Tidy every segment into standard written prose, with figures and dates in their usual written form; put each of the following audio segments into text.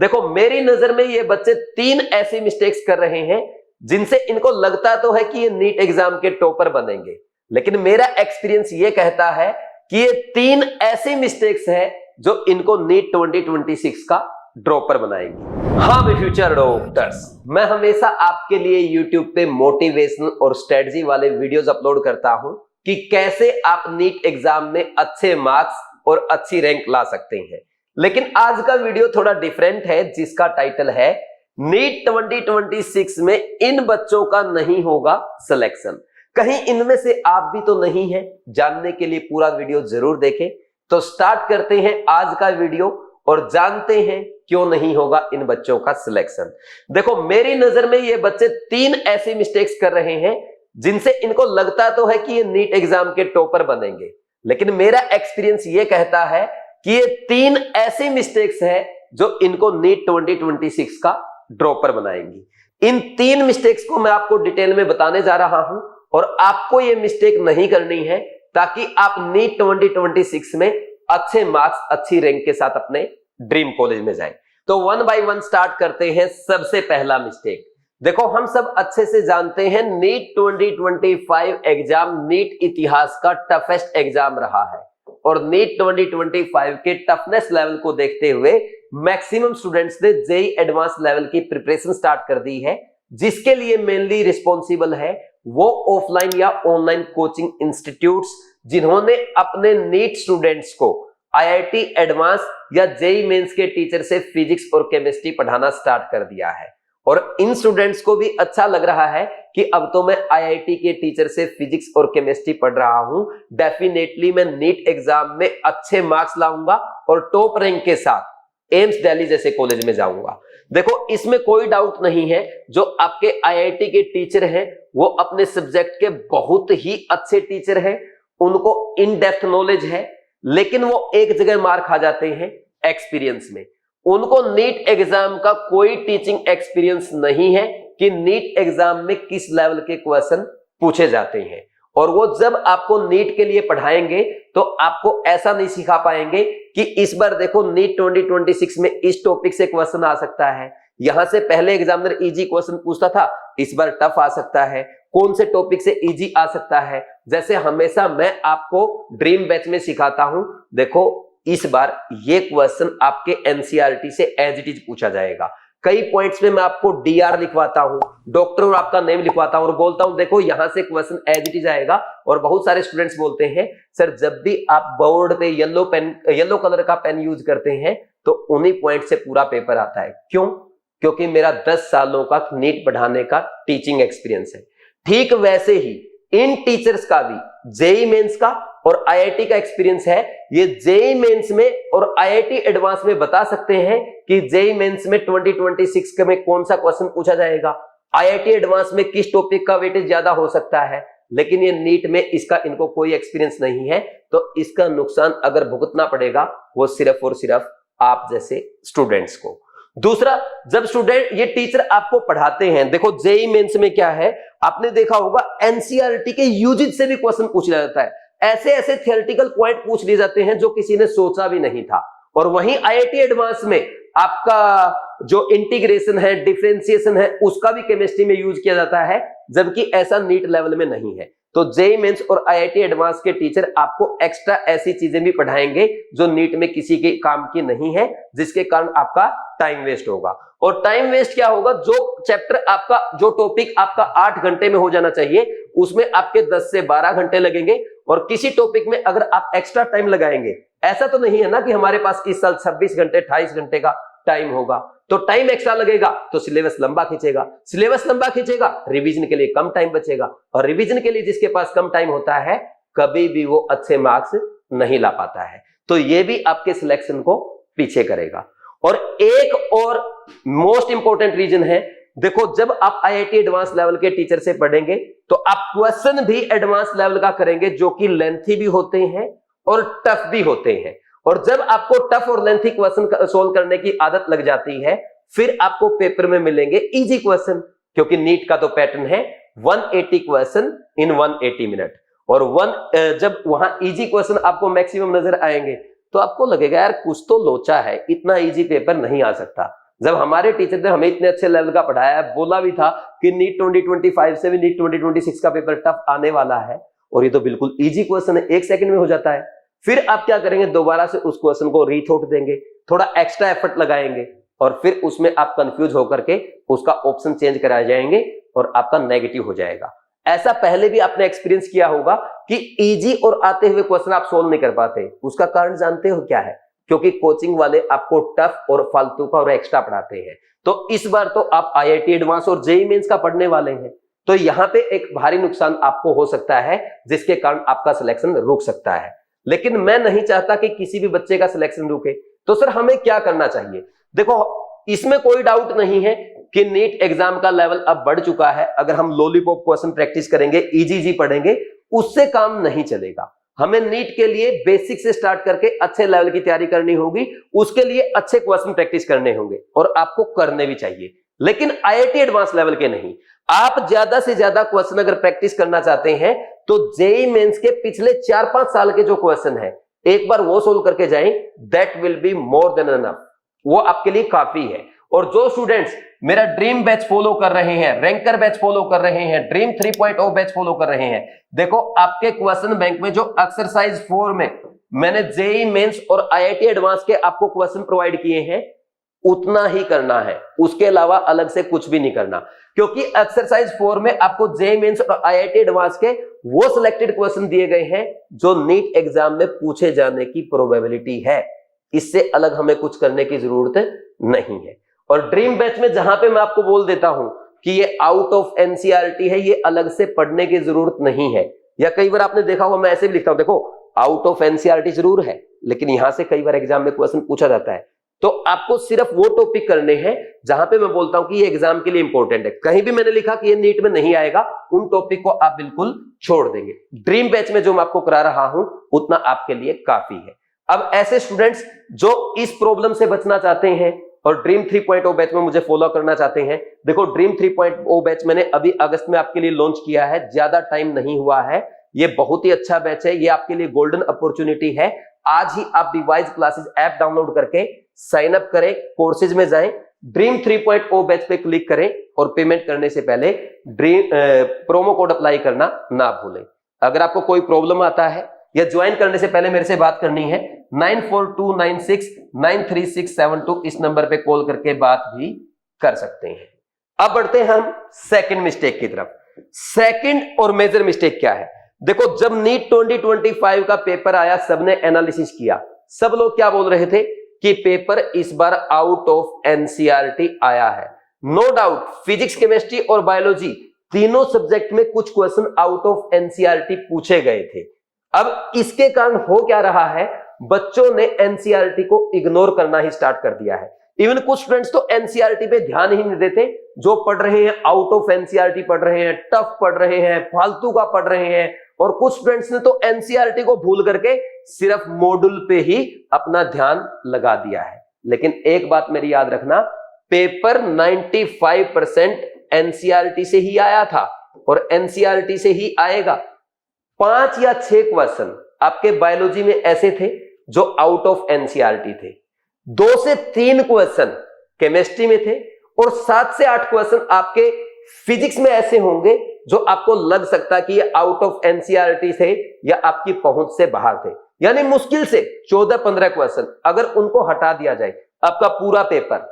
देखो मेरी नजर में ये बच्चे 3 ऐसी मिस्टेक्स कर रहे हैं जिनसे इनको लगता तो है कि ये नीट एग्जाम के टॉपर बनेंगे, लेकिन मेरा एक्सपीरियंस ये कहता है कि ये 3 ऐसी मिस्टेक्स है जो इनको नीट 2026 का ड्रॉपर बनाएंगी। हाँ भी फ्यूचर डॉक्टर्स, मैं हमेशा आपके लिए YouTube पे मोटिवेशनल और स्ट्रेटजी वाले वीडियोस अपलोड करता हूं कि कैसे आप नीट एग्जाम में अच्छे मार्क्स और अच्छी रैंक ला सकते हैं। लेकिन आज का वीडियो थोड़ा डिफरेंट है, जिसका टाइटल है नीट 2026 में इन बच्चों का नहीं होगा सिलेक्शन। कहीं इनमें से आप भी तो नहीं है? जानने के लिए पूरा वीडियो जरूर देखें। तो स्टार्ट करते हैं आज का वीडियो और जानते हैं क्यों नहीं होगा इन बच्चों का सिलेक्शन। देखो मेरी नजर में ये बच्चे 3 ऐसी मिस्टेक्स कर रहे हैं जिनसे इनको लगता तो है कि ये नीट एग्जाम के टॉपर बनेंगे, लेकिन मेरा एक्सपीरियंस ये कहता है कि ये 3 ऐसी मिस्टेक्स है जो इनको नीट 2026 का ड्रॉपर बनाएंगी। इन 3 मिस्टेक्स को मैं आपको डिटेल में बताने जा रहा हूं और आपको ये मिस्टेक नहीं करनी है ताकि आप नीट 2026 में अच्छे मार्क्स, अच्छी रैंक के साथ अपने ड्रीम कॉलेज में जाएं। तो 1 बाय 1 स्टार्ट करते हैं। सबसे पहला मिस्टेक, देखो हम सब अच्छे से जानते हैं नीट 2025 एग्जाम नीट इतिहास का टफेस्ट एग्जाम रहा है और नीट 2025 के टफनेस लेवल को देखते हुए मैक्सिमम स्टूडेंट्स ने जेईई एडवांस लेवल की प्रिपरेशन स्टार्ट कर दी है, जिसके लिए मेनली रिस्पॉन्सिबल है वो ऑफलाइन या ऑनलाइन कोचिंग इंस्टीट्यूट्स जिन्होंने अपने नीट स्टूडेंट्स को आईआईटी एडवांस या जेईई मेंस के टीचर से फिजिक्स और केमिस्ट्री पढ़ाना स्टार्ट कर दिया है। और इन स्टूडेंट्स को भी अच्छा लग रहा है कि अब तो मैं आईआईटी के टीचर से फिजिक्स और केमिस्ट्री पढ़ रहा हूं, डेफिनेटली मैं नीट एग्जाम में अच्छे मार्क्स लाऊंगा और टॉप रैंक के साथ एम्स दिल्ली जैसे कॉलेज में जाऊंगा। देखो इसमें कोई डाउट नहीं है, जो आपके आईआईटी के टीचर हैं वो अपने सब्जेक्ट के बहुत ही अच्छे टीचर हैं, उनको इन डेप्थ नॉलेज है, लेकिन वो एक जगह मार खा जाते हैं एक्सपीरियंस में। उनको नीट एग्जाम का कोई टीचिंग एक्सपीरियंस नहीं है कि नीट एग्जाम में किस लेवल के क्वेश्चन पूछे जाते हैं, और वो जब आपको नीट के लिए पढ़ाएंगे तो आपको ऐसा नहीं सिखा पाएंगे कि इस बार देखो नीट 2026 में इस टॉपिक से क्वेश्चन आ सकता है, यहां से पहले एग्जामिनर इजी क्वेश्चन पूछता था, इस बार टफ आ सकता है, कौन से टॉपिक से इजी आ सकता है। जैसे हमेशा मैं आपको ड्रीम बैच में सिखाता हूं, देखो इस बार ये क्वेश्चन आपके एनसीईआरटी से एज इट इज पूछा जाएगा। कई पॉइंट्स में मैं आपको डीआर लिखवाता हूं, डॉक्टर और आपका नेम लिखवाता हूं और बोलता हूं देखो यहां से क्वेश्चन एज इट इज आएगा। और बहुत सारे स्टूडेंट्स बोलते हैं सर जब भी आप बोर्ड पे येलो कलर का पेन यूज करते हैं तो उन्हीं पॉइंट से पूरा पेपर आता है। क्यों? क्योंकि मेरा 10 सालों का नीट पढ़ाने का टीचिंग एक्सपीरियंस है। ठीक वैसे ही इन टीचर्स का भी जेईई मेंस का और आईआईटी का एक्सपीरियंस है। ये जेईई मेंस में और आईआईटी एडवांस में बता सकते हैं कि जेईई मेंस में 2026 में कौन सा क्वेश्चन पूछा जाएगा, आईआईटी एडवांस में किस टॉपिक का वेटेज ज्यादा हो सकता है, लेकिन ये नीट में इसका इनको कोई एक्सपीरियंस नहीं है। तो इसका नुकसान अगर भुगतना पड़ेगा वो सिर्फ और सिर्फ आप जैसे स्टूडेंट्स को। दूसरा, जब स्टूडेंट ये टीचर आपको पढ़ाते हैं, देखो जेईई मेंस में क्या है, आपने देखा होगा एनसीईआरटी के यूजीसी से भी क्वेश्चन पूछ लिया जाता है। ऐसे ऐसे थियोरेटिकल पॉइंट पूछ लिए जाते हैं जो किसी ने सोचा भी नहीं था। और वहीं आईआईटी एडवांस में आपका जो इंटीग्रेशन है, डिफरेंशिएशन है, उसका भी केमिस्ट्री में यूज किया जाता है, जबकि ऐसा नीट लेवल में नहीं है। तो जेईई मेंस और आईआईटी एडवांस के टीचर आपको एक्स्ट्रा ऐसी चीजें भी पढ़ाएंगे जो नीट में किसी के काम की नहीं है, जिसके कारण आपका टाइम वेस्ट होगा। और टाइम वेस्ट क्या होगा, जो चैप्टर आपका, जो टॉपिक आपका 8 घंटे में हो जाना चाहिए उसमें आपके 10 से 12 घंटे लगेंगे। और किसी टॉपिक में अगर आप एक्स्ट्रा टाइम लगाएंगे, ऐसा तो नहीं है ना कि हमारे पास इस साल 26 घंटे 28 घंटे का टाइम होगा, तो टाइम एक्स्ट्रा लगेगा तो सिलेबस लंबा खींचेगा, सिलेबस लंबा खींचेगा, रिवीजन के लिए कम टाइम बचेगा, और रिवीजन के लिए जिसके पास कम टाइम होता है कभी भी वो अच्छे मार्क्स नहीं ला पाता है। तो ये भी आपके सिलेक्शन को पीछे करेगा। और एक और मोस्ट इंपॉर्टेंट रीजन है, देखो जब आप आईआईटी एडवांस लेवल के टीचर से पढ़ेंगे तो आप क्वेश्चन भी एडवांस लेवल का करेंगे, जो कि लेंथी भी होते हैं और टफ भी होते हैं। और जब आपको टफ और लेंथी क्वेश्चन सोल्व करने की आदत लग जाती है, फिर आपको पेपर में मिलेंगे इजी क्वेश्चन, क्योंकि नीट का तो पैटर्न है 180 क्वेश्चन इन 180 मिनट। और जब वहां इजी क्वेश्चन आपको मैक्सिमम नजर आएंगे तो आपको लगेगा यार कुछ तो लोचा है, इतना इजी पेपर नहीं आ सकता। जब हमारे टीचर ने हमें इतने अच्छे लेवल का पढ़ाया है, बोला भी था कि नीट 2025 से भी नीट 2026 का पेपर टफ आने वाला है, और ये तो बिल्कुल इजी क्वेश्चन है, 1 सेकंड में हो जाता है। फिर आप क्या करेंगे, दोबारा से उस क्वेश्चन को रीथॉट देंगे, थोड़ा एक्स्ट्रा एफर्ट लगाएंगे, और फिर उसमें आप कंफ्यूज होकर के उसका ऑप्शन चेंज कराए जाएंगे और आपका नेगेटिव हो जाएगा। ऐसा पहले भी आपने एक्सपीरियंस किया होगा कि इजी और आते हुए क्वेश्चन आप सोल्व नहीं कर पाते। उसका कारण जानते हो क्या है? क्योंकि कोचिंग वाले आपको टफ और फालतू का और एक्स्ट्रा पढ़ाते हैं। तो इस बार तो आप आईआईटी एडवांस और जेईई मेंस का पढ़ने वाले हैं, तो यहां पे एक भारी नुकसान आपको हो सकता है, जिसके कारण आपका सिलेक्शन रुक सकता है। लेकिन मैं नहीं चाहता कि किसी भी बच्चे का सिलेक्शन रुके। तो सर हमें क्या करना चाहिए? देखो, इसमें कोई डाउट नहीं है कि नीट एग्जाम का लेवल अब बढ़ चुका है। अगर हम लॉलीपॉप क्वेश्चन प्रैक्टिस करेंगे, इजी पढ़ेंगे, उससे काम नहीं चलेगा। हमें नीट के लिए बेसिक से स्टार्ट करके अच्छे लेवल की तैयारी करनी होगी, उसके लिए अच्छे क्वेश्चन प्रैक्टिस करने होंगे, और आपको करने भी चाहिए, लेकिन आईआईटी एडवांस लेवल के नहीं। आप ज्यादा से ज्यादा क्वेश्चन अगर प्रैक्टिस करना चाहते हैं तो जेईई मेंस के पिछले 4-5 साल के जो क्वेश्चन है, एक बार वो सोल्व करके जाएं, that will be more than enough. वो आपके लिए काफी है। और जो स्टूडेंट्स मेरा ड्रीम बैच फॉलो कर रहे हैं, रैंकर बैच फॉलो कर रहे हैं, ड्रीम 3.0 बैच फॉलो कर रहे हैं, देखो आपके क्वेश्चन बैंक में जो एक्सरसाइज 4 में मैंने जेईई मेंस और आईआईटी एडवांस के आपको क्वेश्चन प्रोवाइड किए हैं, उतना ही करना है, उसके अलावा अलग से कुछ भी नहीं करना। क्योंकि एक्सरसाइज 4 में आपको जेईई मेंस और आईआईटी एडवांस के वो सिलेक्टेड क्वेश्चन दिए गए हैं जो नीट एग्जाम में पूछे जाने की प्रोबेबिलिटी है। इससे अलग हमें कुछ करने की जरूरत नहीं है। और ड्रीम बैच में जहां पे मैं आपको बोल देता हूं कि ये आउट ऑफ एनसीईआरटी है, ये अलग से पढ़ने की जरूरत नहीं है। या कई बार आपने देखा होगा, मैं ऐसे भी लिखता हूं, देखो आउट ऑफ एनसीईआरटी जरूर है, लेकिन यहां से कई बार एग्जाम में क्वेश्चन पूछा जाता है। तो आपको सिर्फ वो टॉपिक करने हैं जहां पे मैं बोलता हूं कि ये एग्जाम के लिए इंपॉर्टेंट है। कहीं भी मैंने लिखा कि ये नीट में नहीं आएगा, उन टॉपिक को आप बिल्कुल छोड़ देंगे। ड्रीम बैच में जो मैं आपको करा रहा हूं उतना आपके लिए काफी है। अब ऐसे स्टूडेंट्स जो इस प्रॉब्लम से बचना चाहते हैं और ड्रीम 3.0 बैच में मुझे फॉलो करना चाहते हैं, देखो ड्रीम 3.0 बैच मैंने अभी अगस्त में आपके लिए लॉन्च किया है, ज्यादा टाइम नहीं हुआ है। ये बहुत ही अच्छा बैच है, ये आपके लिए गोल्डन अपॉर्चुनिटी है। आज ही आप डिवाइस क्लासेस ऐप डाउनलोड करके साइन अप करें, कोर्सेज में जाएं, ड्रीम 3.0 बैच पे क्लिक करें और पेमेंट करने से पहले ड्रीम प्रोमो कोड अप्लाई करना ना भूलें। अगर आपको कोई प्रॉब्लम आता है या ज्वाइन करने से पहले मेरे से बात करनी है, 9429693672 इस नंबर पे कॉल करके बात भी कर सकते हैं। अब बढ़ते हैं हम सेकंड मिस्टेक की तरफ। सेकंड और मेजर मिस्टेक क्या है? देखो, जब नीट 2025 का पेपर आया, सबने एनालिसिस किया, सब लोग क्या बोल रहे थे कि पेपर इस बार आउट ऑफ एनसीईआरटी आया है। नो डाउट फिजिक्स, केमिस्ट्री और बायोलॉजी तीनों सब्जेक्ट में कुछ क्वेश्चन आउट ऑफ एनसीईआरटी पूछे गए थे। अब इसके कारण हो क्या रहा है, बच्चों ने एनसीईआरटी को इग्नोर करना ही स्टार्ट कर दिया है। इवन कुछ स्टूडेंट्स तो एनसीईआरटी पे ध्यान ही नहीं देते, जो पढ़ रहे हैं आउट ऑफ एनसीईआरटी पढ़ रहे हैं, टफ पढ़ रहे हैं, फालतू का पढ़ रहे हैं। और कुछ स्टूडेंट्स ने तो एनसीईआरटी को भूल करके सिर्फ मॉड्यूल पे ही अपना ध्यान लगा दिया है। लेकिन एक बात मेरी याद रखना, पेपर 95% एनसीईआरटी से ही आया था और एनसीईआरटी से ही आएगा। 5 या 6 क्वेश्चन आपके बायोलॉजी में ऐसे थे जो आउट ऑफ एनसीईआरटी थे, 2 से 3 क्वेश्चन केमिस्ट्री में थे और 7 से 8 क्वेश्चन आपके फिजिक्स में ऐसे होंगे जो आपको लग सकता है कि ये आउट ऑफ एनसीईआरटी थे या आपकी पहुंच से बाहर थे। यानी मुश्किल से 14-15 क्वेश्चन अगर उनको हटा दिया जाए, आपका पूरा पेपर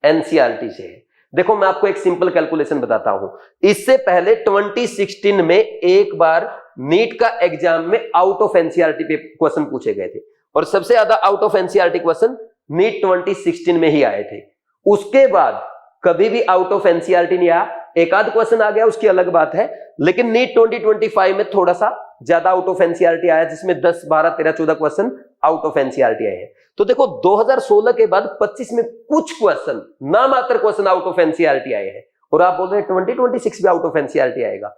एनसीईआरटी से है। देखो, मैं आपको एक सिंपल कैलकुलेशन बताता हूं। इससे पहले 2016 में एक बार नीट का एग्जाम में आउट ऑफ एनसीईआरटी पे क्वेश्चन पूछे गए थे और सबसे ज्यादा out of NCERT question NEET 2016 में ही आए थे। उसके बाद कभी भी आउट ऑफ एनसीईआरटी नहीं आया। एक आध क्वेश्चन आ गया, उसकी अलग बात है, लेकिन नीट 2025 में थोड़ा सा ज्यादा आउट ऑफ एनसीईआरटी आया, जिसमें 10, 12, 13, 14 क्वेश्चन आउट ऑफ एनसीईआरटी आए हैं। तो देखो, 2016 के बाद 25 में कुछ क्वेश्चन, नामात्र क्वेश्चन आउट ऑफ एनसीईआरटी आए हैं और आप बोल रहे हैं 2026 में आउट ऑफ एनसीईआरटी आएगा।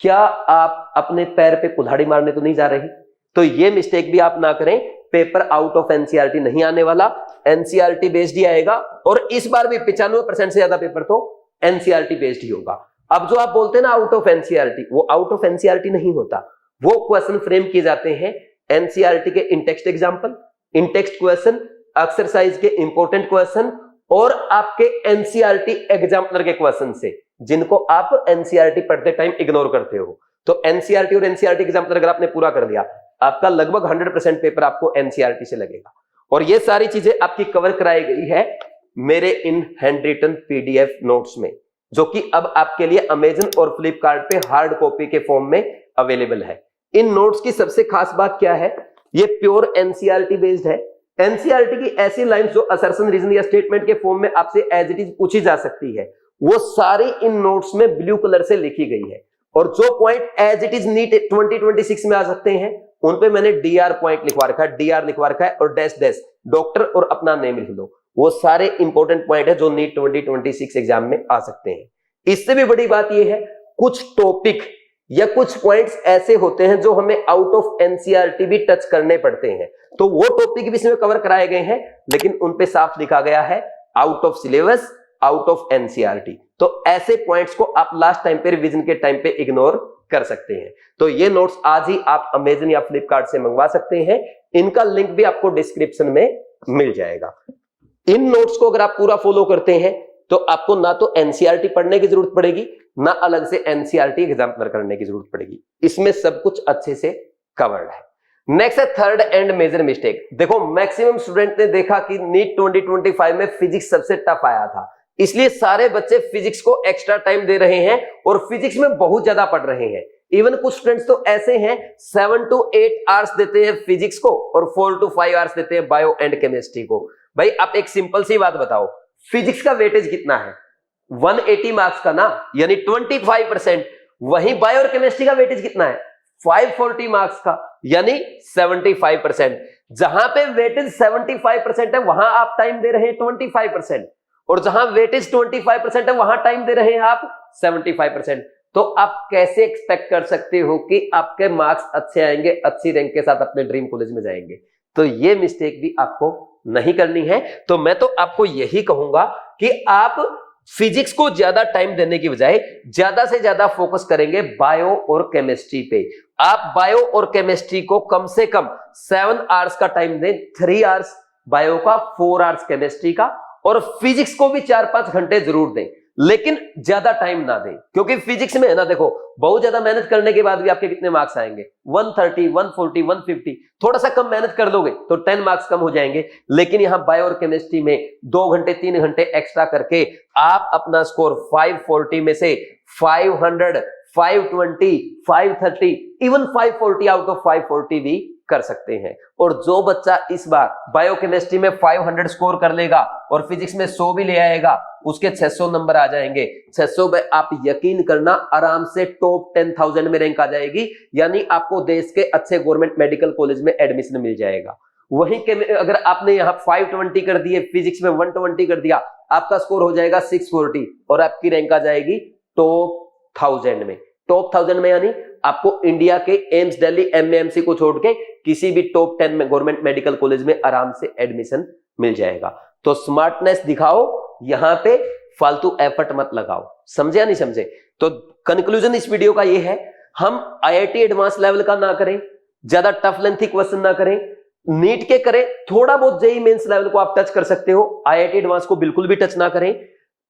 क्या आप अपने पैर पे कुल्हाड़ी मारने तो नहीं जा रहे? तो ये मिस्टेक भी आप ना करें। पेपर आउट ऑफ एनसीईआरटी नहीं आने वाला, एनसीईआरटी बेस्ड ही आएगा और इस बार भी 95% से ज्यादा पेपर तो एनसीईआरटी बेस्ड ही होगा। अब जो आप बोलते हैं ना आउट ऑफ एनसीईआरटी, वो आउट ऑफ एनसीईआरटी नहीं होता। वो क्वेश्चन फ्रेम किए जाते हैं एनसीईआरटी के इन टेक्स्ट एग्जांपल, इन टेक्स्ट क्वेश्चन, एक्सरसाइज के इंपॉर्टेंट क्वेश्चन और आपके एनसीईआरटी एग्जामिनर के क्वेश्चन से, जिनको आप एनसीईआरटी पढ़ते टाइम इग्नोर करते हो। तो एनसीईआरटी और एनसीईआरटी एग्जामिनर अगर आपने पूरा कर लिया, आपका लगभग 100% पेपर आपको एनसीईआरटी से लगेगा। और ये सारी चीजें आपकी कवर कराई गई है मेरे in handwritten PDF notes में, जो कि अब आपके लिए अमेजन और फ्लिपकार्ट पे हार्ड कॉपी के फॉर्म में अवेलेबल है। इन नोट्स की सबसे खास बात क्या है, ये प्योर एनसीईआरटी बेस्ड है। एनसीईआरटी की ऐसी लाइंस जो असर्शन, रीजन या स्टेटमेंट के फॉर्म में आपसे एज इट इज पूछी जा सकती है, वो सारी इन नोट्स में ब्लू कलर से लिखी गई है। और जो point as it is NEET 2026 में आ सकते हैं, उन पे मैंने डीआर पॉइंट लिखवा रखा है, डीआर लिखवा रखा है, और डैश डैश डॉक्टर और अपना नेम लिख लो। वो सारे इंपॉर्टेंट पॉइंट है जो नीट 2026 एग्जाम में आ सकते हैं। इससे भी बड़ी बात यह है, कुछ टॉपिक या कुछ पॉइंट्स ऐसे होते हैं जो हमें आउट ऑफ एनसीईआरटी भी टच करने पड़ते हैं, तो वो टॉपिक भी इसमें कवर कराए गए हैं, लेकिन उन पे साफ लिखा गया है out of syllabus, out of NCERT. तो ऐसे पॉइंट्स को आप लास्ट टाइम पे रिवीजन के टाइम पे इग्नोर कर सकते हैं। तो ये नोट्स आज ही आप अमेजन या फ्लिपकार्ट से मंगवा सकते हैं, इनका लिंक भी आपको डिस्क्रिप्शन में मिल जाएगा। इन नोट्स को अगर आप पूरा फॉलो करते हैं तो आपको ना तो एनसीईआरटी पढ़ने की जरूरत पड़ेगी, ना अलग से एनसीईआरटी एग्जामिनर करने की जरूरत पड़ेगी। इसमें सब कुछ अच्छे से कवर्ड है। नेक्स्ट है थर्ड एंड मेजर मिस्टेक। देखो, मैक्सिमम स्टूडेंट ने देखा कि नीट 2025 में फिजिक्स सबसे टफ आया था, इसलिए सारे बच्चे फिजिक्स को एक्स्ट्रा टाइम दे रहे हैं और फिजिक्स में बहुत ज्यादा पढ़ रहे हैं। इवन कुछ स्टूडेंट्स तो ऐसे हैं 7 to 8 आवर्स देते हैं फिजिक्स को और 4 to 5 आवर्स देते हैं बायो एंड केमिस्ट्री को। भाई आप एक सिंपल सी बात बताओ, फिजिक्स का वेटेज कितना है? 180 मार्क्स का ना, यानी 25%। वहीं बायो और केमिस्ट्री का वेटेज कितना है? 540 मार्क्स का, यानी 75%। जहां पे वेटेज 75% है वहां आप टाइम दे रहे हैं 25%, और जहां वेटेज 25% है वहां टाइम दे रहे हैं आप 75%। तो आप कैसे एक्सपेक्ट कर सकते हो कि आपके मार्क्स अच्छे आएंगे, अच्छी रैंक के साथ अपने ड्रीम कॉलेज में जाएंगे? तो ये मिस्टेक भी आपको नहीं करनी है। तो मैं तो आपको यही कहूंगा कि आप फिजिक्स को ज्यादा टाइम देने की बजाय ज्यादा से ज्यादा फोकस करेंगे बायो और केमिस्ट्री पे। आप बायो और केमिस्ट्री को कम से कम 7 आवर्स का टाइम दें, 3 आवर्स बायो का, 4 आवर्स केमिस्ट्री का, और फिजिक्स को भी 4-5 घंटे जरूर दें, लेकिन ज्यादा टाइम ना दें। क्योंकि फिजिक्स में है ना, देखो बहुत ज्यादा मेहनत करने के बाद भी आपके कितने मार्क्स आएंगे? 130, 140, 150। थोड़ा सा कम मेहनत कर लोगे तो 10 मार्क्स कम हो जाएंगे। लेकिन यहां बायो और केमिस्ट्री में 2 घंटे 3 घंटे एक्स्ट्रा करके आप अपना स्कोर 540 में से 500, 520, 530, इवन 540 आउट ऑफ 540 भी कर सकते हैं। और जो बच्चा इस बार बायोकेमिस्ट्री में 500 स्कोर कर लेगा और फिजिक्स में 100 भी ले आएगा, उसके 600 नंबर आ जाएंगे। 600 पे आप यकीन करना आराम से टॉप 10,000 में रैंक आ जाएगी, यानी आपको देश के अच्छे गवर्नमेंट मेडिकल कॉलेज में एडमिशन मिल जाएगा। वहीं के अगर आपने यहाँ 520 कर दिए, फिजिक्स में 120 कर दिया, आपका स्कोर हो जाएगा 640 और आपकी रैंक आ जाएगी टॉप 1000 में। टॉप 1000 में यानी आपको इंडिया के एम्स दिल्ली एमएमसी को छोड़ के किसी भी टॉप 10 में गवर्नमेंट मेडिकल कॉलेज में आराम से एडमिशन मिल जाएगा। तो स्मार्टनेस दिखाओ, यहां पे फालतू एफर्ट मत लगाओ। समझे या नहीं समझे? तो कंक्लूजन इस वीडियो का ये है, हम आईआईटी एडवांस लेवल का ना करें, ज्यादा टफ लेंथी क्वेश्चन ना करें, नीट के करें, थोड़ा बहुत जेईई मेंस लेवल को आप टच कर सकते हो, आईआईटी एडवांस को बिल्कुल भी टच ना करें।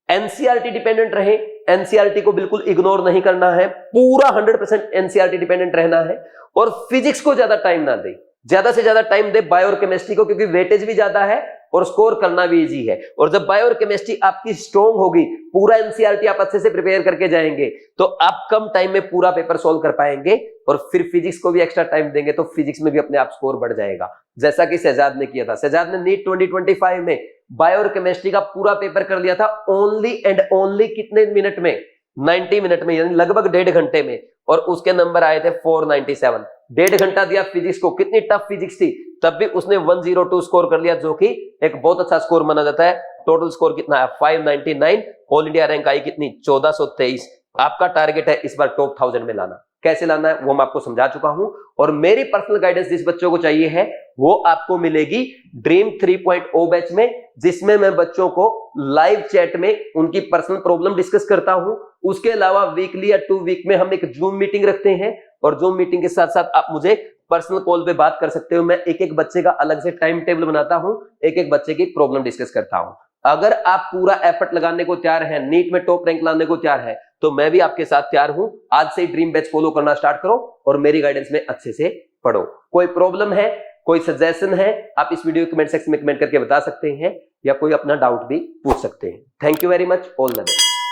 एनसीईआरटी डिपेंडेंट रहे, एनसीईआरटी को बिल्कुल इग्नोर नहीं करना है, पूरा 100% एनसीईआरटी डिपेंडेंट रहना है। और फिजिक्स को ज्यादा टाइम ना दे, ज्यादा से ज्यादा टाइम दे बायो और केमिस्ट्री को, क्योंकि वेटेज भी ज्यादा है और स्कोर करना भी इजी है। और जब बायो और केमिस्ट्री आपकी स्ट्रॉन्ग होगी, पूरा एनसीईआरटी आप अच्छे से प्रिपेयर करके जाएंगे, तो आप कम टाइम में पूरा पेपर सॉल्व कर पाएंगे। और फिर फिजिक्स को भी एक्स्ट्रा टाइम देंगे तो फिजिक्स में भी अपने आप स्कोर बढ़ जाएगा, जैसा कि शहजाद ने किया था। शहजाद ने नीट 2025 में बायो और केमिस्ट्री का पूरा पेपर कर लिया था ओनली एंड ओनली कितने मिनट में? 90 मिनट में, यानी लगभग 1.5 घंटे में, और उसके नंबर आए थे 497। 1.5 घंटा दिया फिजिक्स को, कितनी टफ फिजिक्स थी, तब भी उसने 102 स्कोर कर लिया, जो कि एक बहुत अच्छा स्कोर माना जाता है। टोटल स्कोर कितना है? 599। ऑल इंडिया रैंक आई कितनी? 1423। आपका टारगेट है इस बार टॉप 1000 में लाना। कैसे लाना है वो मैं आपको समझा चुका हूं, और मेरी पर्सनल गाइडेंस जिस बच्चों को चाहिए है वो आपको मिलेगी ड्रीम 3.0 बैच में, जिसमें मैं बच्चों को लाइव चैट में उनकी पर्सनल प्रॉब्लम डिस्कस करता हूं। उसके अलावा वीकली या 2 वीक में हम एक जूम मीटिंग रखते हैं, और जूम मीटिंग के साथ साथ आप मुझे पर्सनल कॉल पे बात कर सकते हो। मैं एक एक बच्चे का अलग से टाइम टेबल बनाता हूं, एक एक बच्चे की प्रॉब्लम डिस्कस करता हूं। अगर आप पूरा एफर्ट लगाने को तैयार हैं, नीट में टॉप रैंक लाने को तैयार है, तो मैं भी आपके साथ तैयार हूं। आज से ही ड्रीम बैच फॉलो करना स्टार्ट करो और मेरी गाइडेंस में अच्छे से पढ़ो। कोई प्रॉब्लम है, कोई सजेशन है, आप इस वीडियो कमेंट सेक्शन में कमेंट करके बता सकते हैं या कोई अपना डाउट भी पूछ सकते हैं। Thank you very much, all the best.